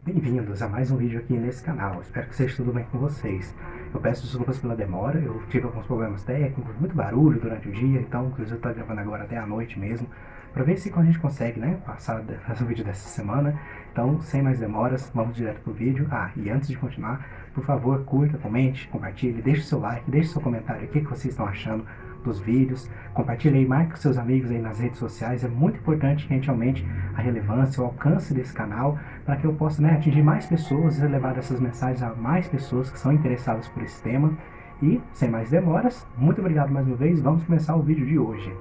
Bem-vindos a mais um vídeo aqui nesse canal, espero que esteja tudo bem com vocês. Eu peço desculpas pela demora, eu tive alguns problemas técnicos, muito barulho durante o dia, então inclusive eu estou gravando agora até a noite mesmo, para ver se a gente consegue, né, fazer o vídeo dessa semana. Então, sem mais demoras, vamos direto pro vídeo. E antes de continuar, por favor, curta, comente, compartilhe, deixe o seu like, deixe o seu comentário, o que vocês estão achando dos vídeos, compartilhe aí, marque com seus amigos aí nas redes sociais, é muito importante que a gente aumente a relevância, o alcance desse canal, para que eu possa, né, atingir mais pessoas e levar essas mensagens a mais pessoas que são interessadas por esse tema. E, sem mais demoras, muito obrigado mais uma vez, vamos começar o vídeo de hoje.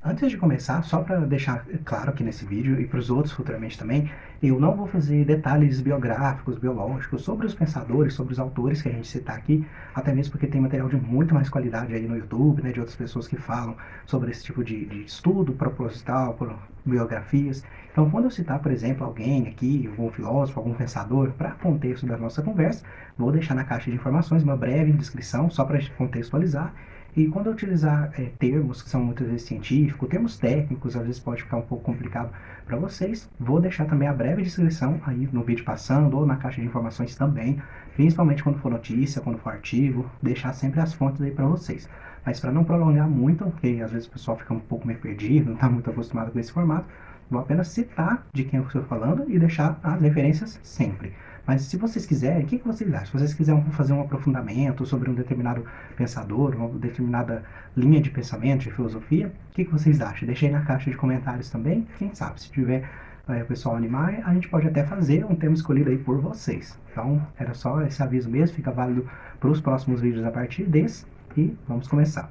Antes de começar, só para deixar claro aqui nesse vídeo e para os outros futuramente também, eu não vou fazer detalhes biográficos, biológicos sobre os pensadores, sobre os autores que a gente citar aqui, até mesmo porque tem material de muito mais qualidade aí no YouTube, né, de outras pessoas que falam sobre esse tipo de estudo proposital, por biografias. Então, quando eu citar, por exemplo, alguém aqui, algum filósofo, algum pensador, para contexto da nossa conversa, vou deixar na caixa de informações uma breve descrição, só para contextualizar. E quando eu utilizar termos que são muitas vezes científicos, termos técnicos, às vezes pode ficar um pouco complicado para vocês, vou deixar também a breve descrição aí no vídeo passando ou na caixa de informações também, principalmente quando for notícia, quando for artigo, deixar sempre as fontes aí para vocês. Mas para não prolongar muito, porque às vezes o pessoal fica um pouco meio perdido, não está muito acostumado com esse formato, vou apenas citar de quem eu estou falando e deixar as referências sempre. Mas se vocês quiserem, o que vocês acham? Se vocês quiserem fazer um aprofundamento sobre um determinado pensador, uma determinada linha de pensamento, de filosofia, o que vocês acham? Deixem aí na caixa de comentários também. Quem sabe, se tiver o pessoal animar, a gente pode até fazer um tema escolhido aí por vocês. Então, era só esse aviso mesmo, fica válido para os próximos vídeos a partir desse. E vamos começar.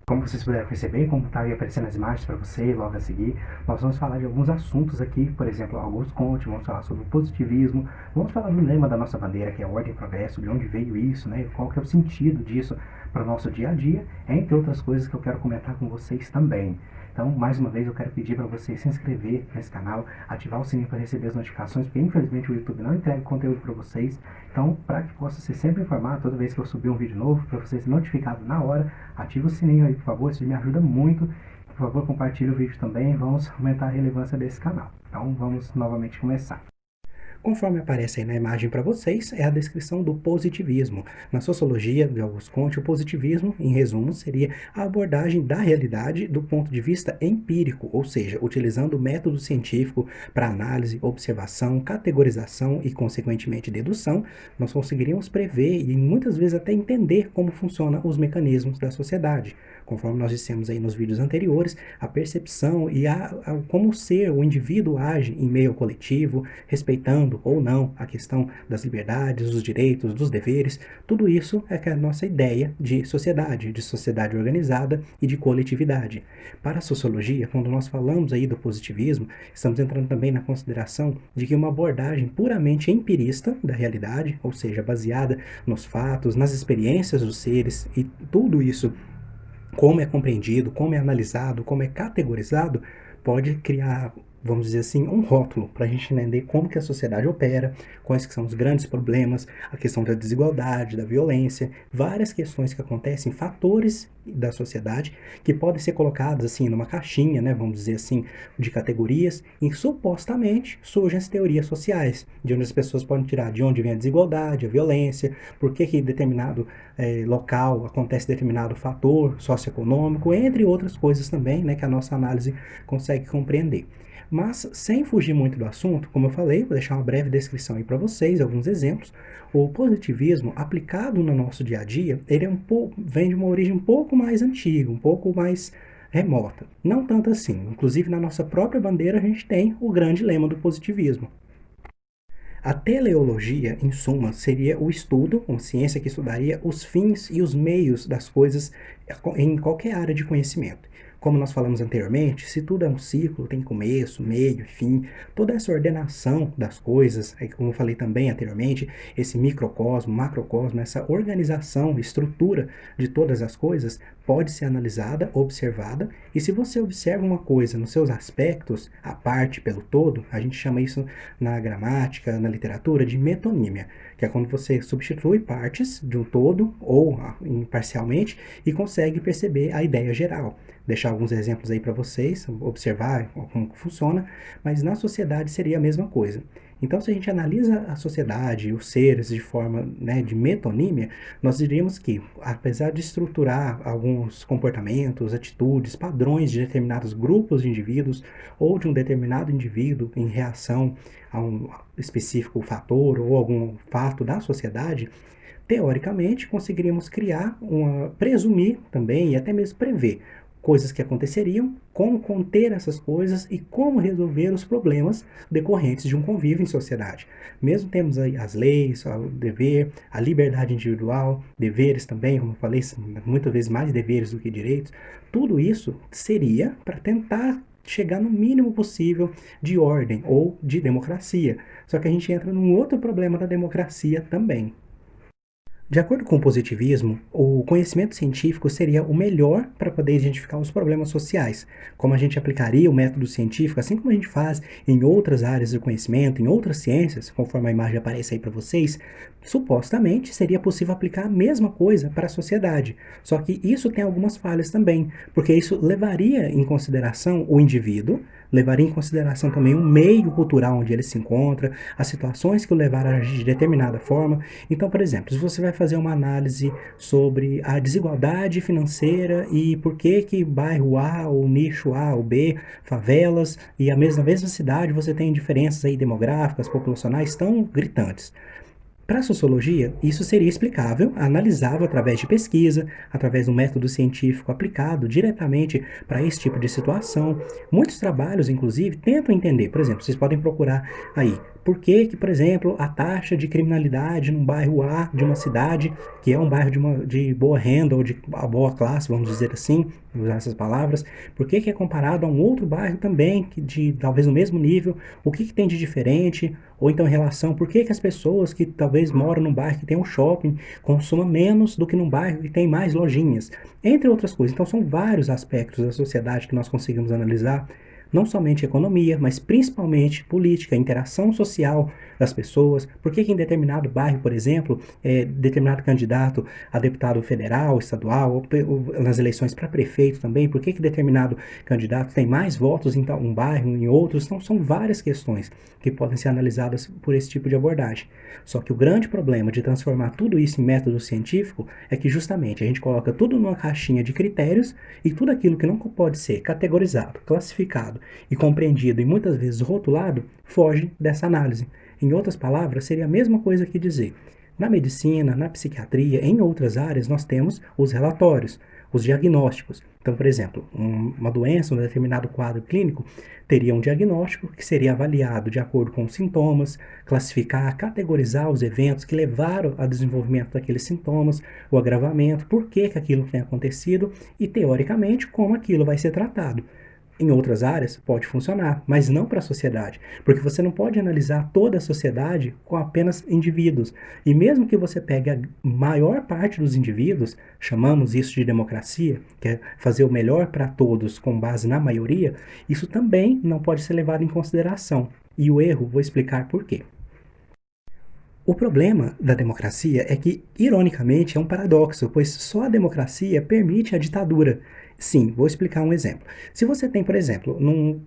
Como vocês puderam perceber, como está aí aparecendo as imagens para você logo a seguir, nós vamos falar de alguns assuntos aqui, por exemplo, Augusto Comte, vamos falar sobre o positivismo, vamos falar do lema da nossa bandeira, que é a ordem e progresso, de onde veio isso, né, qual que é o sentido disso para o nosso dia a dia, entre outras coisas que eu quero comentar com vocês também. Então, mais uma vez, eu quero pedir para você se inscrever nesse canal, ativar o sininho para receber as notificações, porque infelizmente o YouTube não entrega conteúdo para vocês. Então, para que possa ser sempre informado toda vez que eu subir um vídeo novo, para você ser notificado na hora, ativa o sininho aí, por favor, isso me ajuda muito. Por favor, compartilhe o vídeo também, vamos aumentar a relevância desse canal. Então, vamos novamente começar. Conforme aparece aí na imagem para vocês, é a descrição do positivismo. Na sociologia de Augusto Comte, o positivismo, em resumo, seria a abordagem da realidade do ponto de vista empírico, ou seja, utilizando o método científico para análise, observação, categorização e, consequentemente, dedução, nós conseguiríamos prever e muitas vezes até entender como funcionam os mecanismos da sociedade. Conforme nós dissemos aí nos vídeos anteriores, a percepção e como ser o indivíduo age em meio ao coletivo, respeitando ou não a questão das liberdades, dos direitos, dos deveres, tudo isso é que é a nossa ideia de sociedade organizada e de coletividade. Para a sociologia, quando nós falamos aí do positivismo, estamos entrando também na consideração de que uma abordagem puramente empirista da realidade, ou seja, baseada nos fatos, nas experiências dos seres e tudo isso como é compreendido, como é analisado, como é categorizado, pode criar, vamos dizer assim, um rótulo para a gente entender como que a sociedade opera, quais que são os grandes problemas, a questão da desigualdade, da violência, várias questões que acontecem, fatores da sociedade que podem ser colocados assim numa caixinha, né, vamos dizer assim, de categorias, e supostamente surgem as teorias sociais, de onde as pessoas podem tirar de onde vem a desigualdade, a violência, por que determinado local acontece determinado fator socioeconômico, entre outras coisas também, né, que a nossa análise consegue compreender. Mas, sem fugir muito do assunto, como eu falei, vou deixar uma breve descrição aí para vocês, alguns exemplos. O positivismo aplicado no nosso dia a dia, ele vem de uma origem um pouco mais antiga, um pouco mais remota. Não tanto assim. Inclusive, na nossa própria bandeira, a gente tem o grande lema do positivismo. A teleologia, em suma, seria o estudo, uma ciência que estudaria os fins e os meios das coisas em qualquer área de conhecimento. Como nós falamos anteriormente, se tudo é um ciclo, tem começo, meio e fim, toda essa ordenação das coisas, como eu falei também anteriormente, esse microcosmo, macrocosmo, essa organização, estrutura de todas as coisas, pode ser analisada, observada, e se você observa uma coisa nos seus aspectos, a parte pelo todo, a gente chama isso na gramática, na literatura, de metonímia, que é quando você substitui partes de um todo ou imparcialmente e consegue perceber a ideia geral. Deixar alguns exemplos aí para vocês observar como funciona, mas na sociedade seria a mesma coisa. Então, se a gente analisa a sociedade, os seres de forma, né, de metonímia, nós diríamos que, apesar de estruturar alguns comportamentos, atitudes, padrões de determinados grupos de indivíduos ou de um determinado indivíduo em reação a um específico fator ou algum fato da sociedade, teoricamente conseguiríamos criar, presumir também e até mesmo prever coisas que aconteceriam, como conter essas coisas e como resolver os problemas decorrentes de um convívio em sociedade. Mesmo temos aí as leis, o dever, a liberdade individual, deveres também, como eu falei, muitas vezes mais deveres do que direitos, tudo isso seria para tentar chegar no mínimo possível de ordem ou de democracia. Só que a gente entra num outro problema da democracia também. De acordo com o positivismo, o conhecimento científico seria o melhor para poder identificar os problemas sociais. Como a gente aplicaria o método científico, assim como a gente faz em outras áreas do conhecimento, em outras ciências, conforme a imagem aparece aí para vocês, supostamente seria possível aplicar a mesma coisa para a sociedade. Só que isso tem algumas falhas também, porque isso levaria em consideração o indivíduo, levaria em consideração também o meio cultural onde ele se encontra, as situações que o levaram a agir de determinada forma. Então, por exemplo, se você vai fazer uma análise sobre a desigualdade financeira e por que bairro A ou nicho A ou B, favelas, e na mesma cidade você tem diferenças aí demográficas, populacionais tão gritantes. Para a sociologia, isso seria explicável, analisável através de pesquisa, através do método científico aplicado diretamente para esse tipo de situação. Muitos trabalhos, inclusive, tentam entender. Por exemplo, vocês podem procurar aí por que, por exemplo, a taxa de criminalidade num bairro A de uma cidade, que é um bairro de boa renda ou de boa classe, vamos dizer assim, usar essas palavras, por que é comparado a um outro bairro também, talvez no mesmo nível, o que tem de diferente, ou então em relação, por que as pessoas que talvez moram num bairro que tem um shopping consumam menos do que num bairro que tem mais lojinhas, entre outras coisas. Então são vários aspectos da sociedade que nós conseguimos analisar, não somente economia, mas principalmente política, interação social das pessoas. Por que em determinado bairro, por exemplo, determinado candidato a deputado federal, estadual, ou nas eleições para prefeito também, por que determinado candidato tem mais votos em um bairro, em outros? Então são várias questões que podem ser analisadas por esse tipo de abordagem. Só que o grande problema de transformar tudo isso em método científico é que justamente a gente coloca tudo numa caixinha de critérios e tudo aquilo que não pode ser categorizado, classificado e compreendido e muitas vezes rotulado foge dessa análise. Em outras palavras, seria a mesma coisa que dizer: na medicina, na psiquiatria, em outras áreas, nós temos os relatórios, os diagnósticos. Então, por exemplo, uma doença, um determinado quadro clínico, teria um diagnóstico que seria avaliado de acordo com os sintomas, classificar, categorizar os eventos que levaram ao desenvolvimento daqueles sintomas, o agravamento, por que aquilo tem acontecido e, teoricamente, como aquilo vai ser tratado. Em outras áreas pode funcionar, mas não para a sociedade, porque você não pode analisar toda a sociedade com apenas indivíduos. E mesmo que você pegue a maior parte dos indivíduos, chamamos isso de democracia, que é fazer o melhor para todos com base na maioria, isso também não pode ser levado em consideração. E o erro, vou explicar por quê. O problema da democracia é que, ironicamente, é um paradoxo, pois só a democracia permite a ditadura. Sim, vou explicar um exemplo. Se você tem, por exemplo,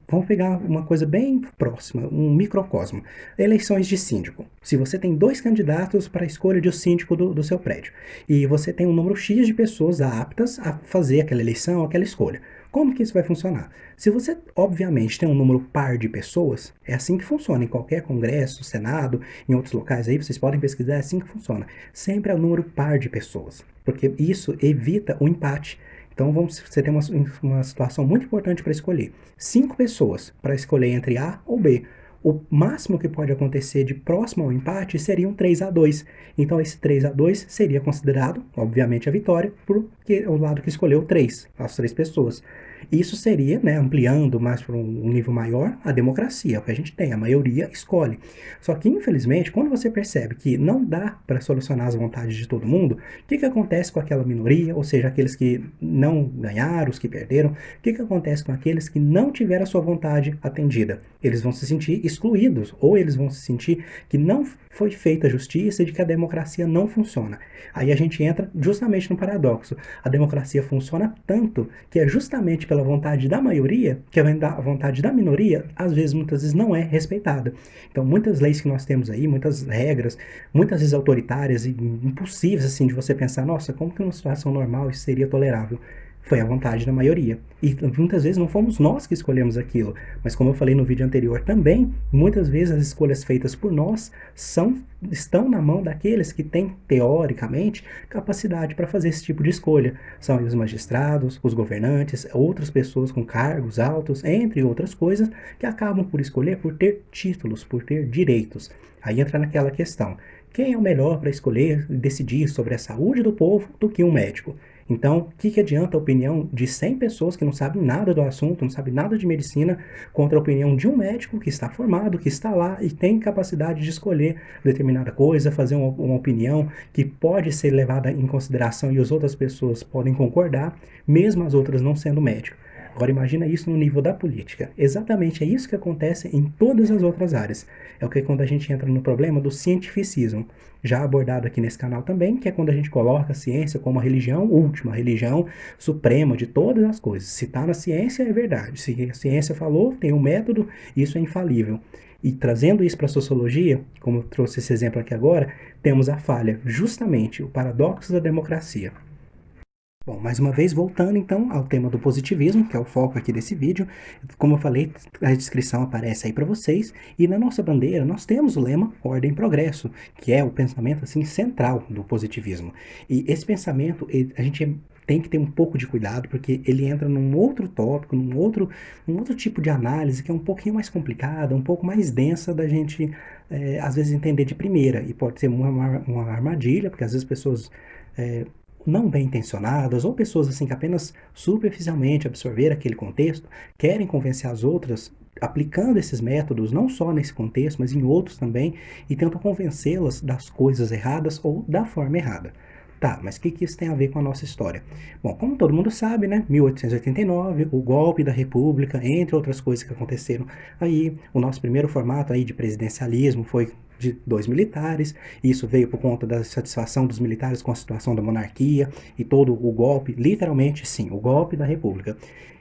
vamos pegar uma coisa bem próxima, um microcosmo, eleições de síndico. Se você tem 2 candidatos para a escolha de o síndico do seu prédio, e você tem um número X de pessoas aptas a fazer aquela eleição, aquela escolha, como que isso vai funcionar? Se você, obviamente, tem um número par de pessoas, é assim que funciona em qualquer congresso, senado, em outros locais aí, vocês podem pesquisar, é assim que funciona. Sempre é um número par de pessoas, porque isso evita o empate. Então você tem uma situação muito importante para escolher. 5 pessoas para escolher entre A ou B. O máximo que pode acontecer de próximo ao empate seria um 3-2. Então esse 3-2 seria considerado, obviamente, a vitória, porque o lado que escolheu 3, as 3 pessoas. Isso seria, né, ampliando mais para um nível maior, a democracia, o que a gente tem, a maioria escolhe. Só que, infelizmente, quando você percebe que não dá para solucionar as vontades de todo mundo, o que acontece com aquela minoria, ou seja, aqueles que não ganharam, os que perderam, o que acontece com aqueles que não tiveram a sua vontade atendida? Eles vão se sentir excluídos, ou eles vão se sentir que não foi feita justiça e de que a democracia não funciona. Aí a gente entra justamente no paradoxo. A democracia funciona tanto que é justamente pela vontade da maioria que a vontade da minoria, às vezes, muitas vezes, não é respeitada. Então, muitas leis que nós temos aí, muitas regras, muitas vezes autoritárias e impossíveis, assim, de você pensar, nossa, como que numa situação normal isso seria tolerável? Foi a vontade da maioria. E muitas vezes não fomos nós que escolhemos aquilo, mas como eu falei no vídeo anterior também, muitas vezes as escolhas feitas por nós estão na mão daqueles que têm, teoricamente, capacidade para fazer esse tipo de escolha. São os magistrados, os governantes, outras pessoas com cargos altos, entre outras coisas, que acabam por escolher por ter títulos, por ter direitos. Aí entra naquela questão. Quem é o melhor para escolher e decidir sobre a saúde do povo do que um médico? Então, o que adianta a opinião de 100 pessoas que não sabem nada do assunto, não sabem nada de medicina, contra a opinião de um médico que está formado, que está lá e tem capacidade de escolher determinada coisa, fazer uma opinião que pode ser levada em consideração e as outras pessoas podem concordar, mesmo as outras não sendo médico. Agora imagina isso no nível da política. Exatamente é isso que acontece em todas as outras áreas. É o que é quando a gente entra no problema do cientificismo, já abordado aqui nesse canal também, que é quando a gente coloca a ciência como a religião última, a religião suprema de todas as coisas. Se está na ciência, é verdade. Se a ciência falou, tem um método, isso é infalível. E trazendo isso para a sociologia, como eu trouxe esse exemplo aqui agora, temos a falha, justamente o paradoxo da democracia. Bom, mais uma vez, voltando então ao tema do positivismo, que é o foco aqui desse vídeo, como eu falei, a descrição aparece aí para vocês, e na nossa bandeira nós temos o lema Ordem e Progresso, que é o pensamento assim central do positivismo. E esse pensamento, a gente tem que ter um pouco de cuidado, porque ele entra num outro tópico, num outro tipo de análise que é um pouquinho mais complicada, um pouco mais densa da gente, às vezes, entender de primeira, e pode ser uma armadilha, porque às vezes pessoas não bem intencionadas ou pessoas assim que apenas superficialmente absorveram aquele contexto, querem convencer as outras aplicando esses métodos, não só nesse contexto, mas em outros também, e tentam convencê-las das coisas erradas ou da forma errada. Tá, mas o que isso tem a ver com a nossa história? Bom, como todo mundo sabe, né, 1889, o golpe da República, entre outras coisas que aconteceram aí, o nosso primeiro formato aí de presidencialismo foi de 2 militares, isso veio por conta da satisfação dos militares com a situação da monarquia e todo o golpe, literalmente sim, o golpe da República.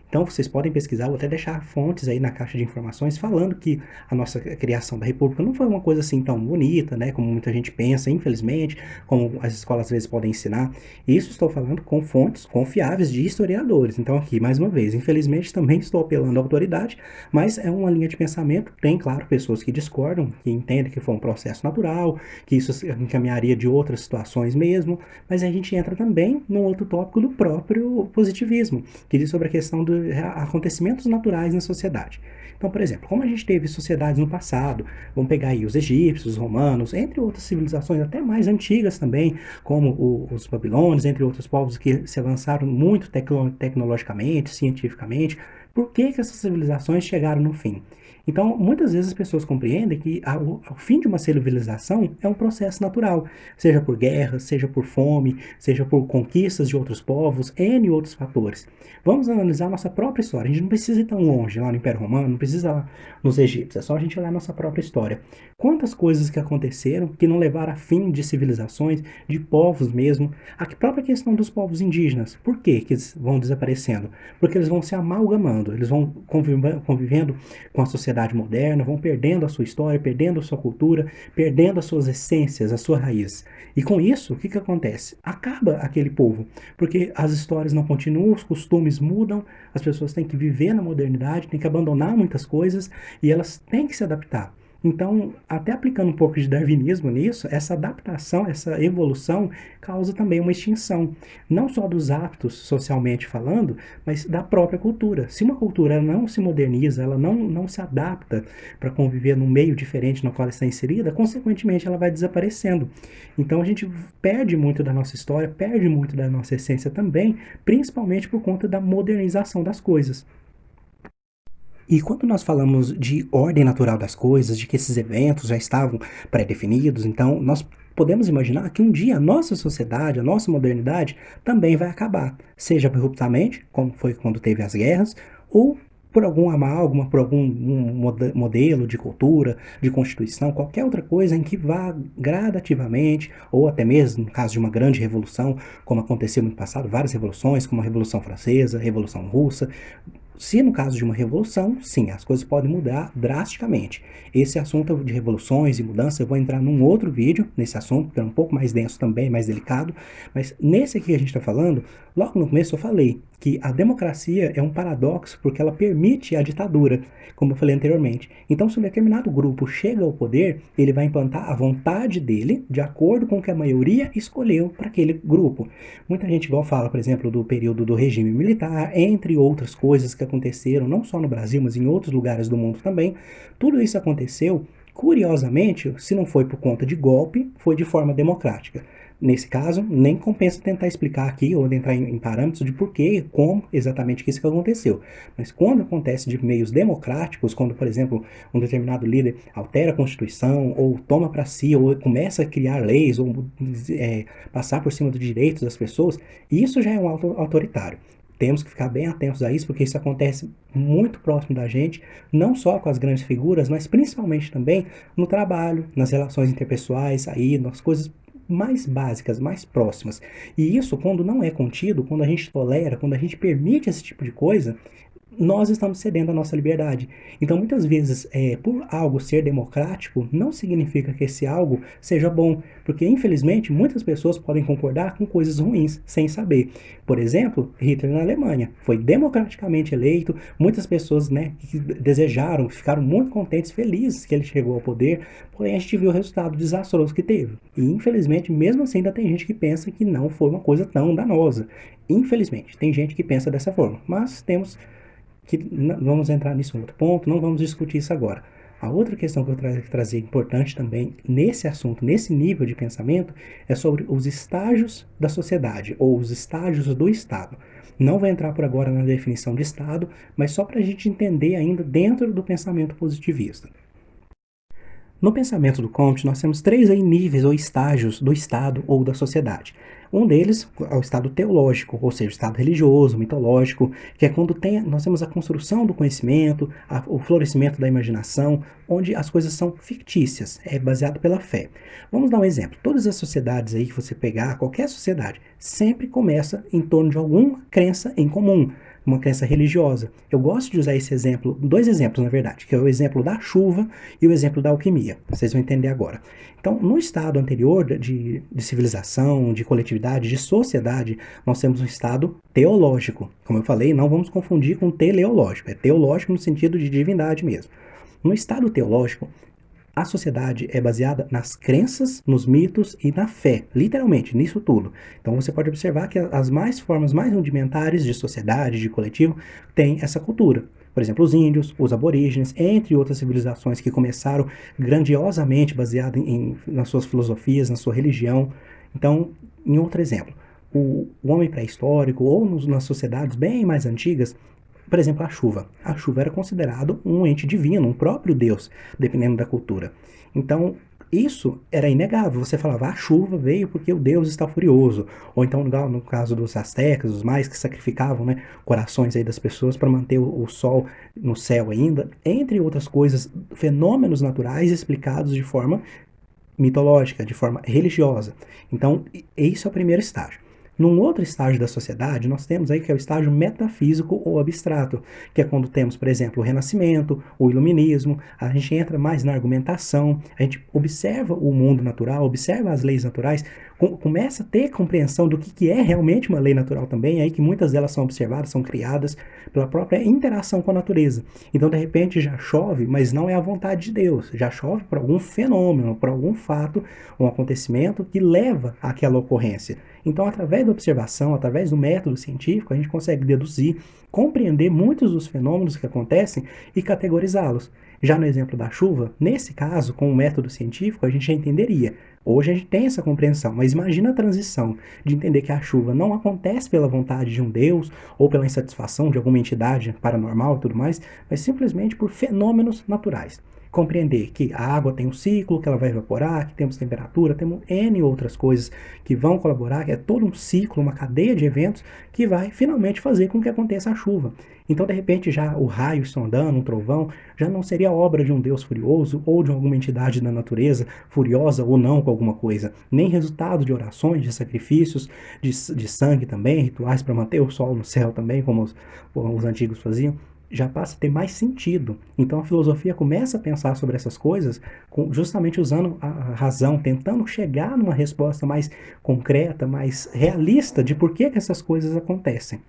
Então vocês podem pesquisar, vou até deixar fontes aí na caixa de informações falando que a nossa criação da República não foi uma coisa assim tão bonita, né, como muita gente pensa, infelizmente, como as escolas às vezes podem ensinar. Isso estou falando com fontes confiáveis de historiadores. Então aqui, mais uma vez, infelizmente também estou apelando à autoridade, mas é uma linha de pensamento. Tem, claro, pessoas que discordam, que entendem que foi um processo natural, que isso encaminharia de outras situações mesmo, mas a gente entra também no outro tópico do próprio positivismo, que diz sobre a questão dos acontecimentos naturais na sociedade. Então, por exemplo, como a gente teve sociedades no passado, vamos pegar aí os egípcios, os romanos, entre outras civilizações até mais antigas também, como os babilônios, entre outros povos que se avançaram muito tecnologicamente, cientificamente. Por que essas civilizações chegaram no fim? Então, muitas vezes as pessoas compreendem que o fim de uma civilização é um processo natural, seja por guerras, seja por fome, seja por conquistas de outros povos, N outros fatores. Vamos analisar nossa própria história. A gente não precisa ir tão longe lá no Império Romano, não precisa ir lá nos egípcios, é só a gente olhar a nossa própria história. Quantas coisas que aconteceram que não levaram a fim de civilizações, de povos mesmo, a própria questão dos povos indígenas. Por que eles vão desaparecendo? Porque eles vão se amalgamando, eles vão convivendo com a sociedade moderna, vão perdendo a sua história, perdendo a sua cultura, perdendo as suas essências, a sua raiz. E com isso, o que acontece? Acaba aquele povo, porque as histórias não continuam, os costumes mudam, as pessoas têm que viver na modernidade, têm que abandonar muitas coisas e elas têm que se adaptar. Então, até aplicando um pouco de darwinismo nisso, essa adaptação, essa evolução causa também uma extinção, não só dos hábitos socialmente falando, mas da própria cultura. Se uma cultura não se moderniza, ela não se adapta para conviver num meio diferente no qual ela está inserida, consequentemente ela vai desaparecendo. Então a gente perde muito da nossa história, perde muito da nossa essência também, principalmente por conta da modernização das coisas. E quando nós falamos de ordem natural das coisas, de que esses eventos já estavam pré-definidos, então nós podemos imaginar que um dia a nossa sociedade, a nossa modernidade também vai acabar, seja abruptamente, como foi quando teve as guerras, ou por algum amálgama, por algum modelo de cultura, de constituição, qualquer outra coisa em que vá gradativamente, ou até mesmo no caso de uma grande revolução, como aconteceu no passado, várias revoluções, como a Revolução Francesa, a Revolução Russa, se no caso de uma revolução, sim, as coisas podem mudar drasticamente. Esse assunto de revoluções e mudanças, eu vou entrar num outro vídeo nesse assunto, porque é um pouco mais denso também, mais delicado, mas nesse aqui que a gente está falando, logo no começo eu falei que a democracia é um paradoxo porque ela permite a ditadura, como eu falei anteriormente. Então, se um determinado grupo chega ao poder, ele vai implantar a vontade dele de acordo com o que a maioria escolheu para aquele grupo. Muita gente igual fala, por exemplo, do período do regime militar, entre outras coisas que aconteceram, não só no Brasil, mas em outros lugares do mundo também. Tudo isso aconteceu, curiosamente, se não foi por conta de golpe, foi de forma democrática. Nesse caso, nem compensa tentar explicar aqui ou entrar em parâmetros de por que, como exatamente que isso aconteceu. Mas quando acontece de meios democráticos, quando, por exemplo, um determinado líder altera a Constituição, ou toma para si, ou começa a criar leis, ou passar por cima dos direitos das pessoas, isso já é um ato autoritário. Temos que ficar bem atentos a isso, porque isso acontece muito próximo da gente, não só com as grandes figuras, mas principalmente também no trabalho, nas relações interpessoais, aí, nas coisas mais básicas, mais próximas. E isso, quando não é contido, quando a gente tolera, quando a gente permite esse tipo de coisa, nós estamos cedendo a nossa liberdade. Então, muitas vezes, por algo ser democrático, não significa que esse algo seja bom, porque, infelizmente, muitas pessoas podem concordar com coisas ruins, sem saber. Por exemplo, Hitler na Alemanha foi democraticamente eleito, muitas pessoas, né, que desejaram, ficaram muito contentes, felizes que ele chegou ao poder, porém a gente viu o resultado desastroso que teve. E, infelizmente, mesmo assim, ainda tem gente que pensa que não foi uma coisa tão danosa. Infelizmente, tem gente que pensa dessa forma, mas temos que vamos entrar nisso em outro ponto, não vamos discutir isso agora. A outra questão que eu trazer importante também nesse assunto, nesse nível de pensamento, é sobre os estágios da sociedade, ou os estágios do Estado. Não vou entrar por agora na definição de Estado, mas só para a gente entender ainda dentro do pensamento positivista. No pensamento do Comte, nós temos três aí níveis ou estágios do Estado ou da sociedade. Um deles é o estado teológico, ou seja, o estado religioso, mitológico, que é quando nós temos a construção do conhecimento, o florescimento da imaginação, onde as coisas são fictícias, é baseado pela fé. Vamos dar um exemplo. Todas as sociedades aí que você pegar, qualquer sociedade, sempre começa em torno de alguma crença em comum, uma crença religiosa. Eu gosto de usar esse exemplo, dois exemplos na verdade, que é o exemplo da chuva e o exemplo da alquimia. Vocês vão entender agora. Então, no estado anterior de civilização, de coletividade, de sociedade, nós temos um estado teológico. Como eu falei, não vamos confundir com teleológico. É teológico no sentido de divindade mesmo. No estado teológico, a sociedade é baseada nas crenças, nos mitos e na fé, literalmente, nisso tudo. Então você pode observar que as formas mais rudimentares de sociedade, de coletivo, têm essa cultura. Por exemplo, os índios, os aborígenes, entre outras civilizações que começaram grandiosamente baseadas nas suas filosofias, na sua religião. Então, em outro exemplo, o homem pré-histórico ou nas sociedades bem mais antigas, por exemplo, a chuva. A chuva era considerado um ente divino, um próprio Deus, dependendo da cultura. Então, isso era inegável. Você falava, a chuva veio porque o Deus está furioso. Ou então, no caso dos astecas, os mais que sacrificavam, né, corações aí das pessoas para manter o sol no céu ainda, entre outras coisas, fenômenos naturais explicados de forma mitológica, de forma religiosa. Então, esse é o primeiro estágio. Num outro estágio da sociedade, nós temos aí que é o estágio metafísico ou abstrato, que é quando temos, por exemplo, o Renascimento, o Iluminismo, a gente entra mais na argumentação, a gente observa o mundo natural, observa as leis naturais, começa a ter compreensão do que é realmente uma lei natural também, aí que muitas delas são observadas, são criadas pela própria interação com a natureza. Então, de repente, já chove, mas não é a vontade de Deus, já chove por algum fenômeno, por algum fato, um acontecimento que leva àquela ocorrência. Então, através da observação, através do método científico, a gente consegue deduzir, compreender muitos dos fenômenos que acontecem e categorizá-los. Já no exemplo da chuva, nesse caso, com o método científico, a gente já entenderia. Hoje a gente tem essa compreensão, mas imagina a transição de entender que a chuva não acontece pela vontade de um Deus ou pela insatisfação de alguma entidade paranormal e tudo mais, mas simplesmente por fenômenos naturais. Compreender que a água tem um ciclo, que ela vai evaporar, que temos temperatura, temos N outras coisas que vão colaborar, que é todo um ciclo, uma cadeia de eventos que vai finalmente fazer com que aconteça a chuva. Então, de repente, já o raio sondando, um trovão, já não seria obra de um Deus furioso ou de alguma entidade da natureza, furiosa ou não com alguma coisa, nem resultado de orações, de sacrifícios, de sangue também, rituais para manter o sol no céu também, como os antigos faziam, já passa a ter mais sentido. Então a filosofia começa a pensar sobre essas coisas justamente usando a razão, tentando chegar numa resposta mais concreta, mais realista de por que essas coisas acontecem.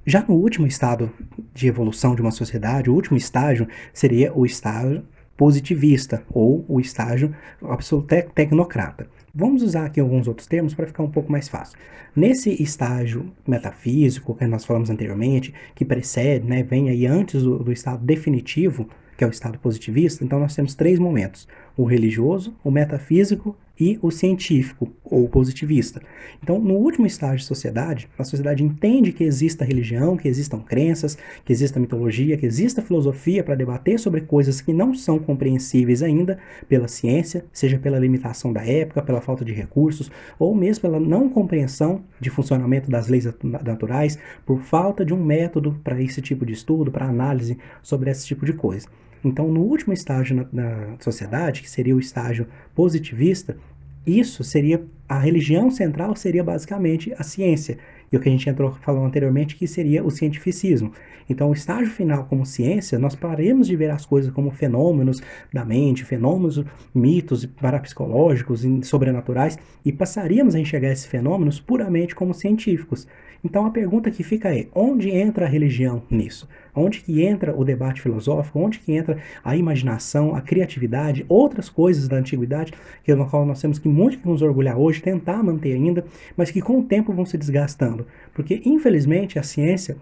Já no último estado de evolução de uma sociedade, o último estágio seria o estágio positivista ou o estágio absoluto tecnocrata. Vamos usar aqui alguns outros termos para ficar um pouco mais fácil. Nesse estágio metafísico que nós falamos anteriormente, que precede, né, vem aí antes do estado definitivo, que é o estado positivista, então nós temos 3 momentos: o religioso, o metafísico e o científico ou positivista. Então, no último estágio de sociedade, a sociedade entende que exista religião, que existam crenças, que exista mitologia, que exista filosofia para debater sobre coisas que não são compreensíveis ainda pela ciência, seja pela limitação da época, pela falta de recursos, ou mesmo pela não compreensão de funcionamento das leis naturais, por falta de um método para esse tipo de estudo, para análise sobre esse tipo de coisa. Então, no último estágio na sociedade, que seria o estágio positivista, isso seria, a religião central seria basicamente a ciência, e o que a gente falou anteriormente, que seria o cientificismo. Então, o estágio final como ciência, nós paremos de ver as coisas como fenômenos da mente, fenômenos, mitos parapsicológicos, sobrenaturais, e passaríamos a enxergar esses fenômenos puramente como científicos. Então, a pergunta que fica é, onde entra a religião nisso? Onde que entra o debate filosófico? Onde que entra a imaginação, a criatividade, outras coisas da antiguidade, que no qual nós temos que muito que nos orgulhar hoje, tentar manter ainda, mas que com o tempo vão se desgastando. Porque, infelizmente, a ciência,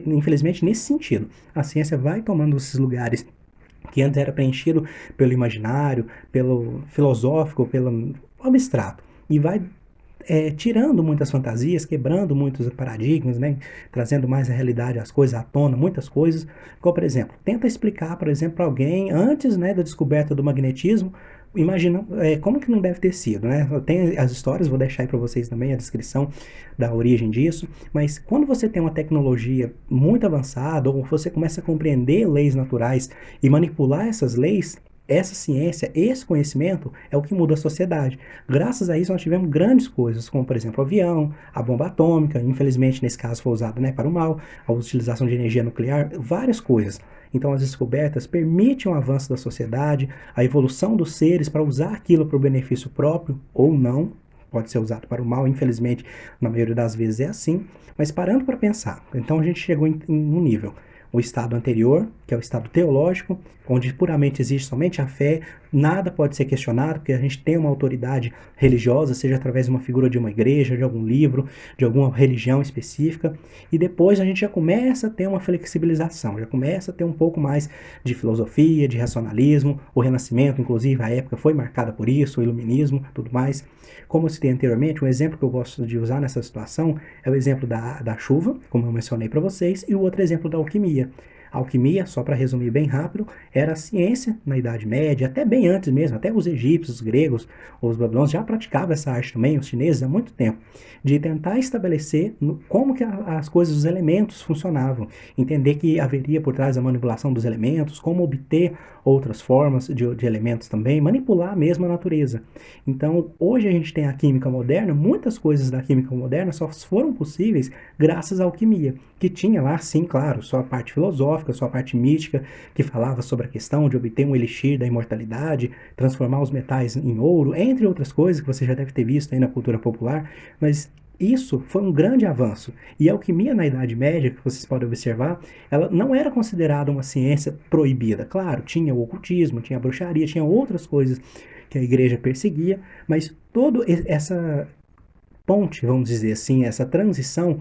infelizmente nesse sentido, a ciência vai tomando esses lugares que antes era preenchido pelo imaginário, pelo filosófico, pelo abstrato, e vai tirando muitas fantasias, quebrando muitos paradigmas, né? Trazendo mais a realidade, as coisas à tona, muitas coisas. Como, por exemplo, tenta explicar, por exemplo, para alguém, antes, né, da descoberta do magnetismo, imagina como que não deve ter sido, né? Tem as histórias, vou deixar aí para vocês também a descrição da origem disso, mas quando você tem uma tecnologia muito avançada, ou você começa a compreender leis naturais e manipular essas leis, essa ciência, esse conhecimento é o que muda a sociedade. Graças a isso nós tivemos grandes coisas, como por exemplo o avião, a bomba atômica, infelizmente nesse caso foi usada, né, para o mal, a utilização de energia nuclear, várias coisas. Então as descobertas permitem o avanço da sociedade, a evolução dos seres para usar aquilo para o benefício próprio ou não, pode ser usado para o mal, infelizmente na maioria das vezes é assim, mas parando para pensar, então a gente chegou em um nível, o estado anterior, que é o estado teológico, onde puramente existe somente a fé, nada pode ser questionado, porque a gente tem uma autoridade religiosa, seja através de uma figura de uma igreja, de algum livro, de alguma religião específica, e depois a gente já começa a ter uma flexibilização, já começa a ter um pouco mais de filosofia, de racionalismo, o Renascimento, inclusive, a época foi marcada por isso, o Iluminismo, tudo mais. Como eu citei anteriormente, um exemplo que eu gosto de usar nessa situação é o exemplo da chuva, como eu mencionei para vocês, e o outro exemplo da alquimia. A alquimia, só para resumir bem rápido, era a ciência na Idade Média, até bem antes mesmo, até os egípcios, os gregos, os babilônios já praticavam essa arte também, os chineses há muito tempo, de tentar estabelecer como que as coisas, os elementos funcionavam, entender que haveria por trás a manipulação dos elementos, como obter outras formas de elementos também, manipular mesmo a natureza. Então, hoje a gente tem a química moderna, muitas coisas da química moderna só foram possíveis graças à alquimia, que tinha lá, sim, claro, sua parte filosófica, sua parte mística, que falava sobre a questão de obter um elixir da imortalidade, transformar os metais em ouro, entre outras coisas que você já deve ter visto aí na cultura popular, mas isso foi um grande avanço. E a alquimia na Idade Média, que vocês podem observar, ela não era considerada uma ciência proibida. Claro, tinha o ocultismo, tinha a bruxaria, tinha outras coisas que a igreja perseguia, mas toda essa ponte, vamos dizer assim, essa transição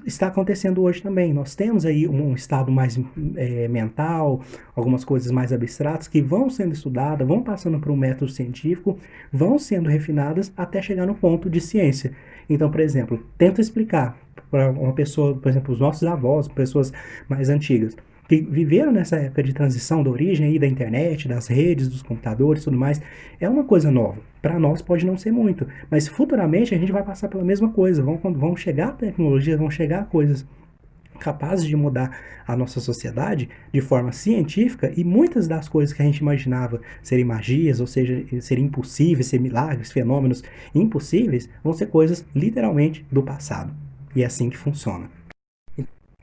está acontecendo hoje também. Nós temos aí um estado mais mental, algumas coisas mais abstratas que vão sendo estudadas, vão passando por um método científico, vão sendo refinadas até chegar no ponto de ciência. Então, por exemplo, tenta explicar para uma pessoa, por exemplo, os nossos avós, pessoas mais antigas, que viveram nessa época de transição da origem aí da internet, das redes, dos computadores e tudo mais, é uma coisa nova. Para nós pode não ser muito, mas futuramente a gente vai passar pela mesma coisa. Vão chegar tecnologias, vão chegar coisas capazes de mudar a nossa sociedade de forma científica e muitas das coisas que a gente imaginava serem magias, ou seja, serem impossíveis, ser milagres, fenômenos impossíveis, vão ser coisas literalmente do passado. E é assim que funciona.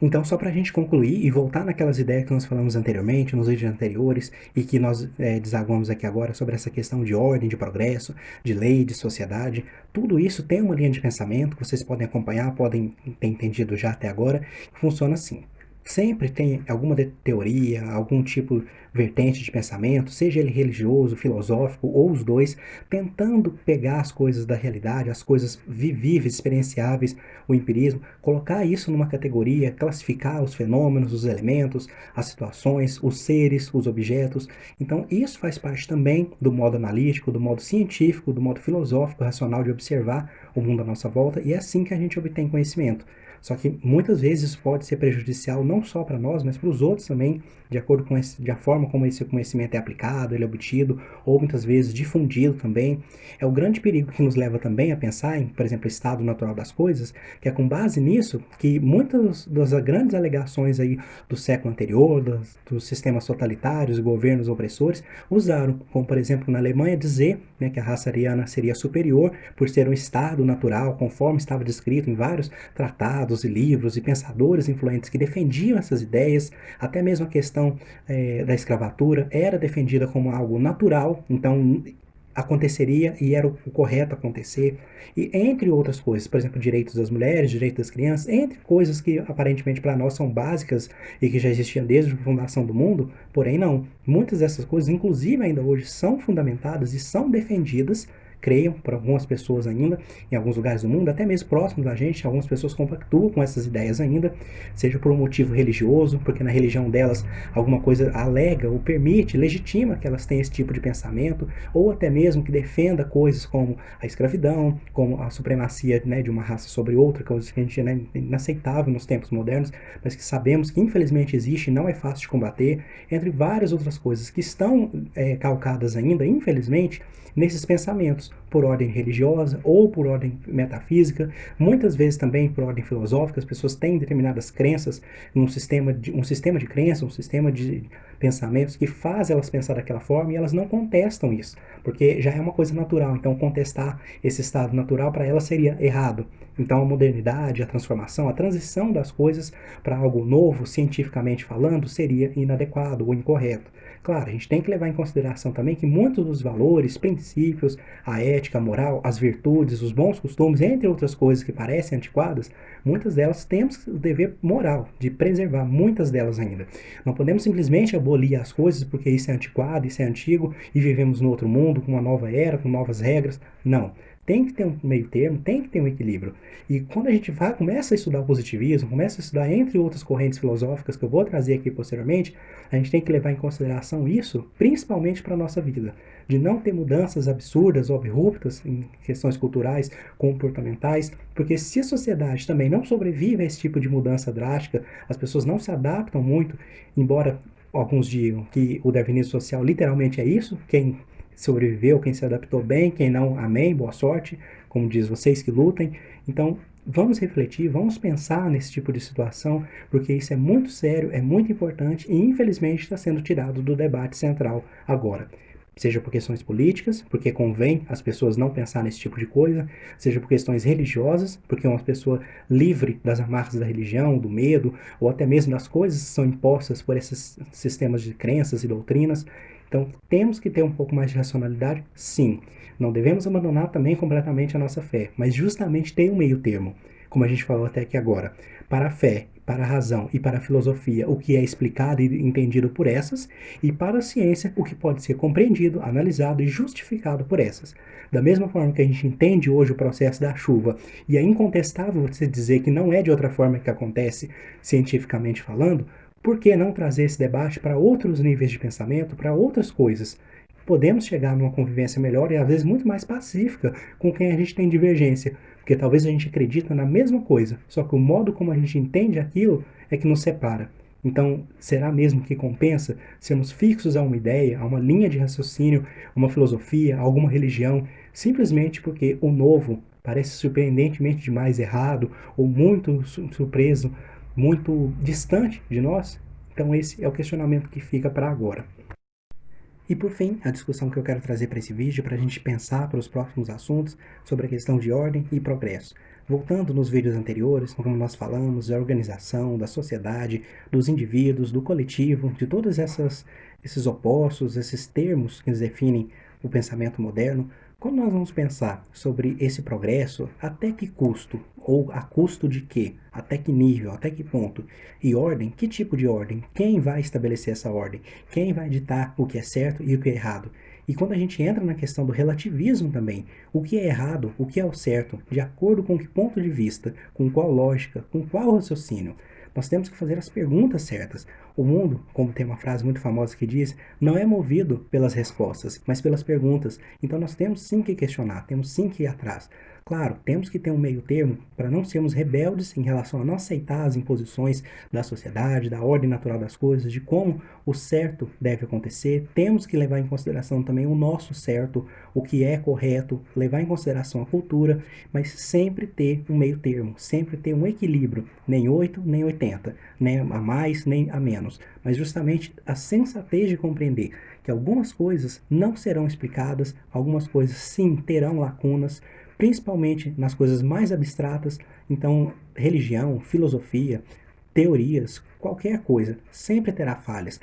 Então, só para a gente concluir e voltar naquelas ideias que nós falamos anteriormente, nos vídeos anteriores, e que nós desaguamos aqui agora sobre essa questão de ordem, de progresso, de lei, de sociedade, tudo isso tem uma linha de pensamento que vocês podem acompanhar, podem ter entendido já até agora, que funciona assim. Sempre tem alguma teoria, algum tipo vertente de pensamento, seja ele religioso, filosófico ou os dois, tentando pegar as coisas da realidade, as coisas vivíveis, experienciáveis, o empirismo, colocar isso numa categoria, classificar os fenômenos, os elementos, as situações, os seres, os objetos. Então, isso faz parte também do modo analítico, do modo científico, do modo filosófico, racional de observar o mundo à nossa volta, e é assim que a gente obtém conhecimento. Só que muitas vezes isso pode ser prejudicial não só para nós, mas para os outros também, de acordo com a forma como esse conhecimento é aplicado, ele é obtido, ou muitas vezes difundido também. É o grande perigo que nos leva também a pensar em, por exemplo, o estado natural das coisas, que é com base nisso que muitas das grandes alegações aí do século anterior, dos sistemas totalitários, governos opressores, usaram, como por exemplo na Alemanha dizer, né, que a raça ariana seria superior por ser um estado natural, conforme estava descrito em vários tratados e livros e pensadores influentes que defendiam essas ideias, até mesmo a questão da escravatura era defendida como algo natural, então aconteceria e era o correto acontecer, e entre outras coisas, por exemplo, direitos das mulheres, direitos das crianças, entre coisas que aparentemente para nós são básicas e que já existiam desde a fundação do mundo, porém não. Muitas dessas coisas, inclusive ainda hoje, são fundamentadas e são defendidas, creiam por algumas pessoas ainda, em alguns lugares do mundo, até mesmo próximos da gente, algumas pessoas compactuam com essas ideias ainda, seja por um motivo religioso, porque na religião delas alguma coisa alega ou permite, legitima que elas tenham esse tipo de pensamento, ou até mesmo que defenda coisas como a escravidão, como a supremacia, né, de uma raça sobre outra, coisa que a gente é, né, inaceitável nos tempos modernos, mas que sabemos que infelizmente existe e não é fácil de combater, entre várias outras coisas que estão calcadas ainda, infelizmente, nesses pensamentos, por ordem religiosa ou por ordem metafísica, muitas vezes também por ordem filosófica. As pessoas têm determinadas crenças, um sistema de crença, um sistema de pensamentos que faz elas pensar daquela forma e elas não contestam isso, porque já é uma coisa natural, então contestar esse estado natural para elas seria errado. Então a modernidade, a transformação, a transição das coisas para algo novo, cientificamente falando, seria inadequado ou incorreto. Claro, a gente tem que levar em consideração também que muitos dos valores, princípios, a ética, a moral, as virtudes, os bons costumes, entre outras coisas que parecem antiquadas, muitas delas temos o dever moral de preservar, muitas delas ainda. Não podemos simplesmente abolir as coisas porque isso é antiquado, isso é antigo e vivemos no outro mundo, com uma nova era, com novas regras. Não. tem que ter um meio termo, tem que ter um equilíbrio. E quando a gente começa a estudar o positivismo, começa a estudar entre outras correntes filosóficas que eu vou trazer aqui posteriormente, a gente tem que levar em consideração isso, principalmente para a nossa vida, de não ter mudanças absurdas ou abruptas em questões culturais, comportamentais, porque se a sociedade também não sobrevive a esse tipo de mudança drástica, as pessoas não se adaptam muito, embora alguns digam que o darwinismo social literalmente é isso, quem sobreviveu, quem se adaptou bem, quem não, amém, boa sorte, como diz, vocês que lutem. Então, vamos refletir, vamos pensar nesse tipo de situação, porque isso é muito sério, é muito importante e infelizmente está sendo tirado do debate central agora. Seja por questões políticas, porque convém as pessoas não pensar nesse tipo de coisa, seja por questões religiosas, porque uma pessoa livre das amarras da religião, do medo, ou até mesmo das coisas que são impostas por esses sistemas de crenças e doutrinas. Então, temos que ter um pouco mais de racionalidade, sim. Não devemos abandonar também completamente a nossa fé, mas justamente ter um meio termo, como a gente falou até aqui agora. Para a fé, para a razão e para a filosofia, o que é explicado e entendido por essas, e para a ciência, o que pode ser compreendido, analisado e justificado por essas. Da mesma forma que a gente entende hoje o processo da chuva, e é incontestável você dizer que não é de outra forma que acontece, cientificamente falando, por que não trazer esse debate para outros níveis de pensamento, para outras coisas? Podemos chegar numa convivência melhor e às vezes muito mais pacífica com quem a gente tem divergência, porque talvez a gente acredita na mesma coisa, só que o modo como a gente entende aquilo é que nos separa. Então, será mesmo que compensa sermos fixos a uma ideia, a uma linha de raciocínio, uma filosofia, a alguma religião, simplesmente porque o novo parece surpreendentemente demais errado ou muito surpreso, muito distante de nós? Então, esse é o questionamento que fica para agora. E por fim, a discussão que eu quero trazer para esse vídeo, para a gente pensar para os próximos assuntos sobre a questão de ordem e progresso. Voltando nos vídeos anteriores, como nós falamos da organização, da sociedade, dos indivíduos, do coletivo, de todos esses opostos, esses termos que definem o pensamento moderno, quando nós vamos pensar sobre esse progresso, até que custo? Ou a custo de quê? Até que nível? Até que ponto? E ordem? Que tipo de ordem? Quem vai estabelecer essa ordem? Quem vai ditar o que é certo e o que é errado? E quando a gente entra na questão do relativismo também, o que é errado, o que é o certo, de acordo com que ponto de vista, com qual lógica, com qual raciocínio? Nós temos que fazer as perguntas certas. O mundo, como tem uma frase muito famosa que diz, não é movido pelas respostas, mas pelas perguntas. Então nós temos sim que questionar, temos sim que ir atrás. Claro, temos que ter um meio termo para não sermos rebeldes em relação a não aceitar as imposições da sociedade, da ordem natural das coisas, de como o certo deve acontecer. Temos que levar em consideração também o nosso certo, o que é correto, levar em consideração a cultura, mas sempre ter um meio termo, sempre ter um equilíbrio, nem 8, nem 80, nem a mais, nem a menos, mas justamente a sensatez de compreender que algumas coisas não serão explicadas, algumas coisas sim terão lacunas, principalmente nas coisas mais abstratas. Então, religião, filosofia, teorias, qualquer coisa, sempre terá falhas.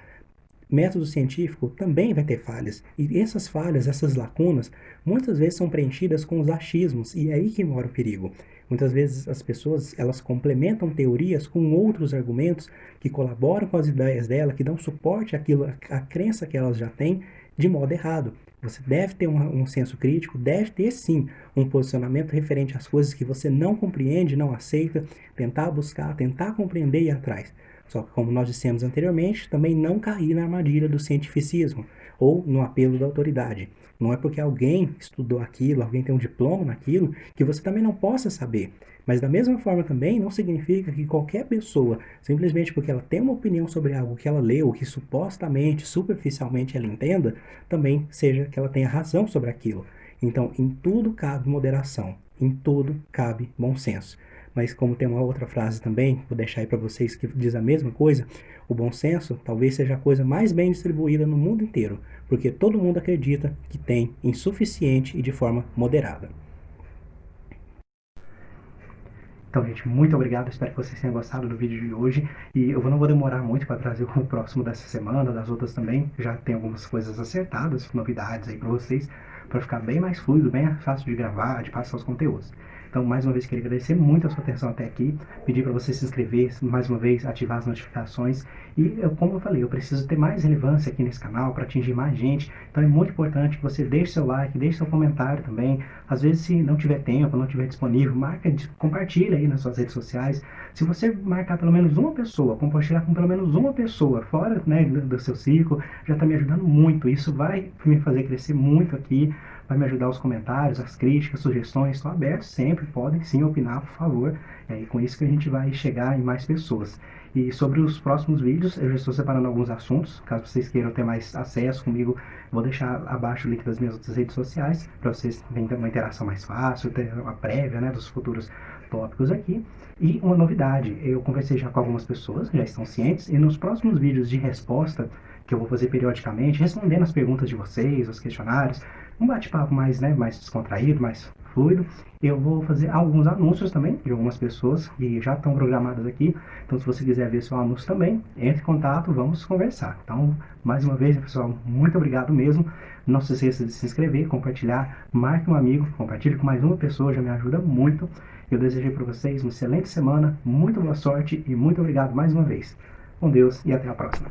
Método científico também vai ter falhas. E essas falhas, essas lacunas, muitas vezes são preenchidas com os achismos, e é aí que mora o perigo. Muitas vezes as pessoas, elas complementam teorias com outros argumentos que colaboram com as ideias dela, que dão suporte àquilo, à crença que elas já têm, de modo errado. Você deve ter um senso crítico, deve ter sim um posicionamento referente às coisas que você não compreende, não aceita, tentar buscar, tentar compreender e ir atrás. Só que, como nós dissemos anteriormente, também não cair na armadilha do cientificismo ou no apelo da autoridade. Não é porque alguém estudou aquilo, alguém tem um diploma naquilo, que você também não possa saber. Mas da mesma forma também não significa que qualquer pessoa, simplesmente porque ela tem uma opinião sobre algo que ela leu, que supostamente, superficialmente ela entenda, também seja que ela tenha razão sobre aquilo. Então, em tudo cabe moderação, em tudo cabe bom senso. Mas como tem uma outra frase também, vou deixar aí para vocês que diz a mesma coisa, o bom senso talvez seja a coisa mais bem distribuída no mundo inteiro, porque todo mundo acredita que tem insuficiente e de forma moderada. Então, gente, muito obrigado. Espero que vocês tenham gostado do vídeo de hoje. E eu não vou demorar muito para trazer o próximo dessa semana, das outras também. Já tem algumas coisas acertadas, novidades aí para vocês, para ficar bem mais fluido, bem fácil de gravar, de passar os conteúdos. Então, mais uma vez, queria agradecer muito a sua atenção até aqui, pedir para você se inscrever, mais uma vez, ativar as notificações. E, como eu falei, eu preciso ter mais relevância aqui nesse canal para atingir mais gente. Então, é muito importante que você deixe seu like, deixe seu comentário também. Às vezes, se não tiver tempo, não tiver disponível, compartilha aí nas suas redes sociais. Se você marcar pelo menos uma pessoa, compartilhar com pelo menos uma pessoa fora, né, do seu ciclo, já está me ajudando muito. Isso vai me fazer crescer muito aqui, vai me ajudar os comentários, as críticas, sugestões, estão abertos sempre, podem sim opinar, por favor. É com isso que a gente vai chegar em mais pessoas. E sobre os próximos vídeos, eu já estou separando alguns assuntos, caso vocês queiram ter mais acesso comigo, vou deixar abaixo o link das minhas outras redes sociais, para vocês terem uma interação mais fácil, ter uma prévia, né, dos futuros tópicos aqui. E uma novidade, eu conversei já com algumas pessoas, já estão cientes, e nos próximos vídeos de resposta, que eu vou fazer periodicamente, respondendo as perguntas de vocês, os questionários, um bate-papo mais, né, mais descontraído, mais fluido, eu vou fazer alguns anúncios também, de algumas pessoas que já estão programadas aqui. Então, se você quiser ver seu anúncio também, entre em contato, vamos conversar. Então, mais uma vez, pessoal, muito obrigado mesmo. Não se esqueça de se inscrever, compartilhar, marque um amigo, compartilhe com mais uma pessoa, já me ajuda muito. Eu desejo para vocês uma excelente semana, muito boa sorte e muito obrigado mais uma vez. Com Deus e até a próxima.